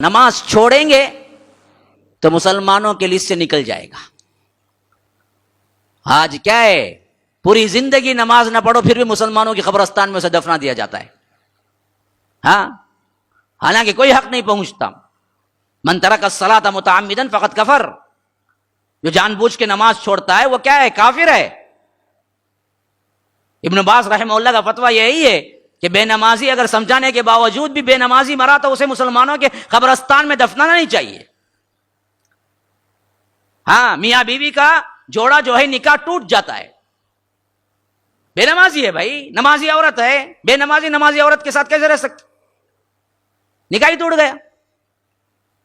نماز چھوڑیں گے تو مسلمانوں کے لسٹ سے نکل جائے گا. آج کیا ہے، پوری زندگی نماز نہ پڑھو پھر بھی مسلمانوں کی قبرستان میں اسے دفنا دیا جاتا ہے. ہاں، حالانکہ کوئی حق نہیں پہنچتا. من ترک الصلاۃ متعمدا فقد کفر، جو جان بوجھ کے نماز چھوڑتا ہے وہ کیا ہے، کافر ہے. ابن باز رحمہ اللہ کا فتویٰ یہی ہے کہ بے نمازی اگر سمجھانے کے باوجود بھی بے نمازی مرا تو اسے مسلمانوں کے قبرستان میں دفنانا نہیں چاہیے. ہاں، میاں بیوی کا جوڑا جو ہے نکاح ٹوٹ جاتا ہے، بے نمازی ہے بھائی، نمازی عورت ہے، بے نمازی نمازی عورت کے ساتھ کیسے رہ سکتے؟ نکاح ہی ٹوٹ گیا،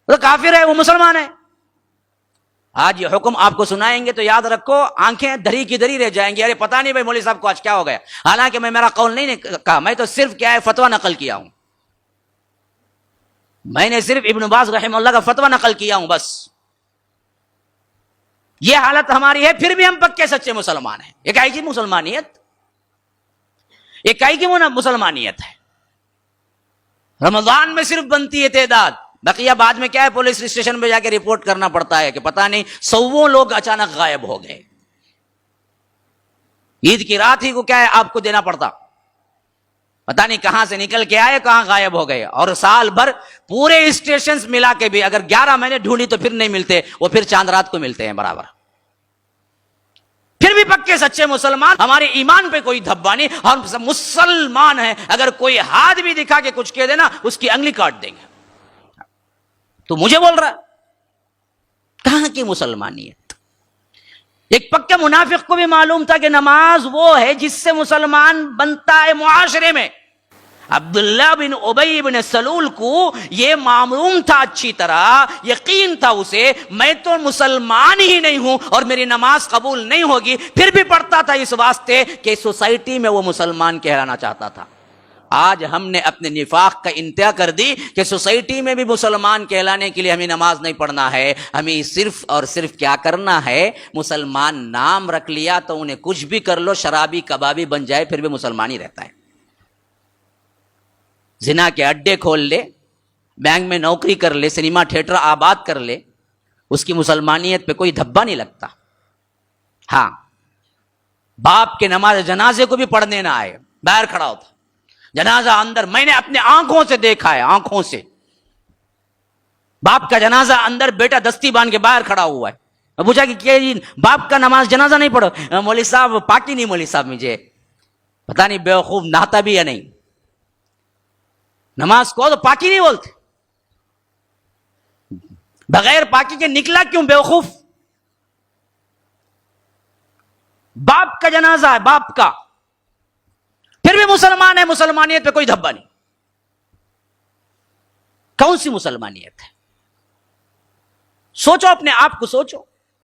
وہ کافر ہے، وہ مسلمان ہے. آج یہ حکم آپ کو سنائیں گے تو یاد رکھو، آنکھیں دھری کی دھری رہ جائیں گی. ارے پتہ نہیں بھائی مولوی صاحب کو آج کیا ہو گیا. حالانکہ میں میرا قول نہیں کہا، میں تو صرف کیا ہے فتویٰ نقل کیا ہوں. میں نے صرف ابن باز رحمہ اللہ کا فتویٰ نقل کیا ہوں بس. یہ حالت ہماری ہے، پھر بھی ہم پکے سچے مسلمان ہیں. یہ کائی کی مسلمانیت، یہ کائی کی مسلمانیت ہے. رمضان میں صرف بنتی ہے تعداد، بقیہ بعد میں کیا ہے پولیس اسٹیشن پہ جا کے رپورٹ کرنا پڑتا ہے کہ پتہ نہیں سووں لوگ اچانک غائب ہو گئے. عید کی رات ہی کو کیا ہے آپ کو دینا پڑتا، پتہ نہیں کہاں سے نکل کے آئے کہاں غائب ہو گئے. اور سال بھر پورے اسٹیشنز ملا کے بھی اگر 11 مہینے ڈھونڈی تو پھر نہیں ملتے، وہ پھر چاند رات کو ملتے ہیں برابر. پھر بھی پکے سچے مسلمان، ہمارے ایمان پہ کوئی دھبا نہیں. ہم مسلمان ہیں، اگر کوئی ہاتھ بھی دکھا کے کچھ کہہ دینا اس کی انگلی کاٹ دیں گے. تو مجھے بول رہا کہاں کی مسلمانیت؟ ایک پکے منافق کو بھی معلوم تھا کہ نماز وہ ہے جس سے مسلمان بنتا ہے معاشرے میں. عبداللہ بن ابی بن سلول کو یہ معلوم تھا اچھی طرح، یقین تھا اسے، میں تو مسلمان ہی نہیں ہوں اور میری نماز قبول نہیں ہوگی، پھر بھی پڑھتا تھا اس واسطے کہ سوسائٹی میں وہ مسلمان کہلانا چاہتا تھا. آج ہم نے اپنے نفاق کا انتہا کر دی کہ سوسائٹی میں بھی مسلمان کہلانے کے لیے ہمیں نماز نہیں پڑھنا ہے. ہمیں صرف اور صرف کیا کرنا ہے، مسلمان نام رکھ لیا تو انہیں کچھ بھی کر لو، شرابی کبابی بن جائے پھر بھی مسلمان ہی رہتا ہے. زنا کے اڈے کھول لے، بینک میں نوکری کر لے، سنیما تھیٹر آباد کر لے، اس کی مسلمانیت پہ کوئی دھبا نہیں لگتا. ہاں، باپ کے نماز جنازے کو بھی پڑھنے نہ آئے، باہر کھڑا ہوتا جنازہ اندر. میں نے اپنے آنکھوں سے دیکھا ہے، آنکھوں سے. باپ کا جنازہ اندر، بیٹا دستی باندھ کے باہر کھڑا ہوا ہے. میں پوچھا کہ کیا باپ کا نماز جنازہ نہیں پڑھو؟ مولوی صاحب پاکی نہیں، مولوی صاحب مجھے پتہ نہیں بیوقوف نہاتا بھی یا نہیں. نماز کو تو پاکی نہیں بولتے، بغیر پاکی کے نکلا کیوں بیوقوف؟ باپ کا جنازہ ہے، باپ کا، پھر بھی مسلمان ہے، مسلمانیت پہ کوئی دھبا نہیں. کون سی مسلمانیت ہے؟ سوچو، اپنے آپ کو سوچو.